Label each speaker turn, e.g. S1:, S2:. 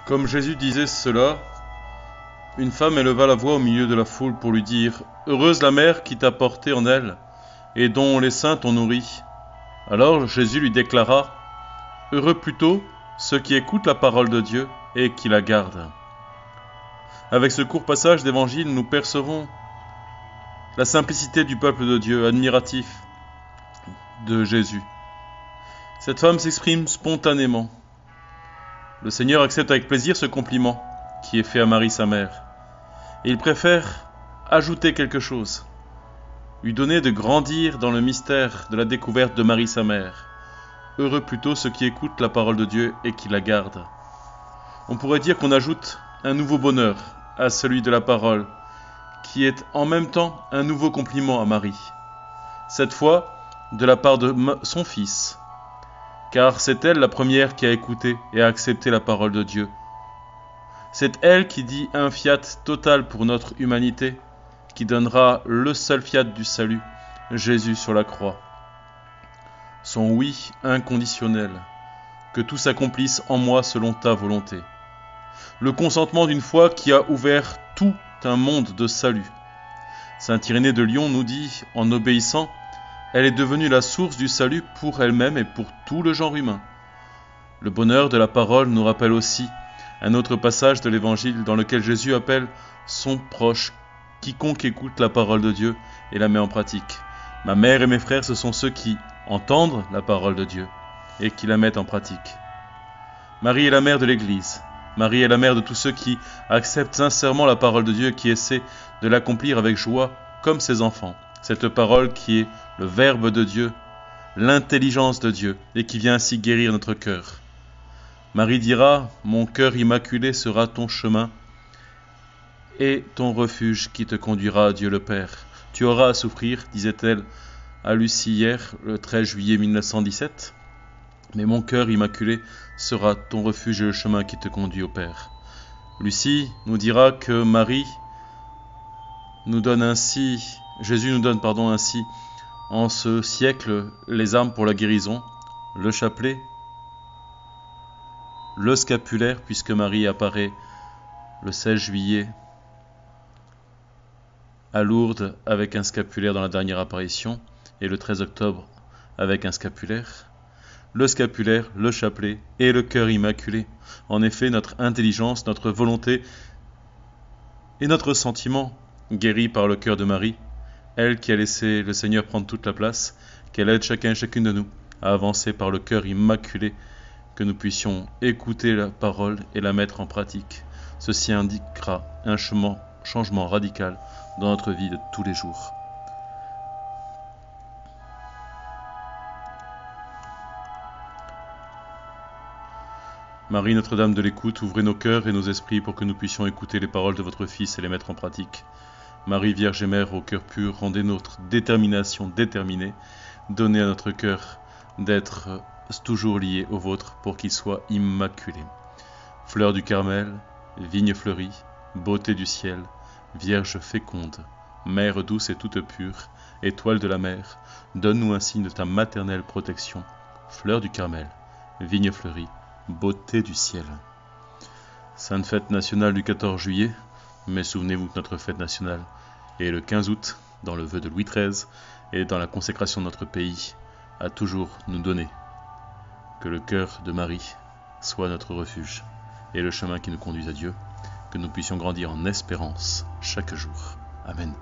S1: Comme Jésus disait cela, une femme éleva la voix au milieu de la foule pour lui dire « Heureuse la mère qui t'a porté en elle, et dont les seins t'ont nourri. » Alors Jésus lui déclara « Heureux plutôt ceux qui écoutent la parole de Dieu et qui la gardent. » Avec ce court passage d'évangile, nous percevons la simplicité du peuple de Dieu, admiratif de Jésus. Cette femme s'exprime spontanément. Le Seigneur accepte avec plaisir ce compliment qui est fait à Marie sa mère. Et il préfère ajouter quelque chose, lui donner de grandir dans le mystère de la découverte de Marie sa mère. Heureux plutôt ceux qui écoutent la parole de Dieu et qui la gardent. On pourrait dire qu'on ajoute un nouveau bonheur à celui de la parole, qui est en même temps un nouveau compliment à Marie. Cette fois, de la part de son fils, car c'est elle la première qui a écouté et a accepté la parole de Dieu. C'est elle qui dit un fiat total pour notre humanité, qui donnera le seul fiat du salut, Jésus sur la croix. Son oui inconditionnel, que tout s'accomplisse en moi selon ta volonté. Le consentement d'une foi qui a ouvert tout un monde de salut. Saint Irénée de Lyon nous dit, en obéissant, elle est devenue la source du salut pour elle-même et pour tout le genre humain. Le bonheur de la parole nous rappelle aussi un autre passage de l'Évangile dans lequel Jésus appelle son proche quiconque écoute la parole de Dieu et la met en pratique. Ma mère et mes frères, ce sont ceux qui entendent la parole de Dieu et qui la mettent en pratique. Marie est la mère de l'Église. Marie est la mère de tous ceux qui acceptent sincèrement la parole de Dieu et qui essaient de l'accomplir avec joie comme ses enfants. Cette parole qui est le Verbe de Dieu, l'intelligence de Dieu et qui vient ainsi guérir notre cœur. Marie dira « Mon cœur immaculé sera ton chemin et ton refuge qui te conduira à Dieu le Père. Tu auras à souffrir, disait-elle à Lucie hier, le 13 juillet 1917, mais mon cœur immaculé sera ton refuge et le chemin qui te conduit au Père. » Lucie nous dira que Jésus nous donne ainsi, en ce siècle, les armes pour la guérison, le chapelet, le scapulaire, puisque Marie apparaît le 16 juillet à Lourdes avec un scapulaire dans la dernière apparition, et le 13 octobre avec un scapulaire, le chapelet et le cœur immaculé. En effet, notre intelligence, notre volonté et notre sentiment, guéris par le cœur de Marie, elle qui a laissé le Seigneur prendre toute la place, qu'elle aide chacun et chacune de nous à avancer par le cœur immaculé, que nous puissions écouter la parole et la mettre en pratique. Ceci indiquera un changement radical dans notre vie de tous les jours. Marie Notre-Dame de l'écoute, ouvrez nos cœurs et nos esprits pour que nous puissions écouter les paroles de votre Fils et les mettre en pratique. Marie Vierge et Mère au cœur pur, rendez notre détermination déterminée, donnez à notre cœur d'être toujours lié au vôtre pour qu'il soit immaculé. Fleur du Carmel, vigne fleurie, beauté du ciel, Vierge féconde, Mère douce et toute pure, étoile de la mer, donne-nous un signe de ta maternelle protection. Fleur du Carmel, vigne fleurie, beauté du ciel. Sainte fête nationale du 14 juillet, mais souvenez-vous que notre fête nationale est le 15 août, dans le vœu de Louis XIII et dans la consécration de notre pays, à toujours nous donner. Que le cœur de Marie soit notre refuge et le chemin qui nous conduit à Dieu, que nous puissions grandir en espérance chaque jour. Amen.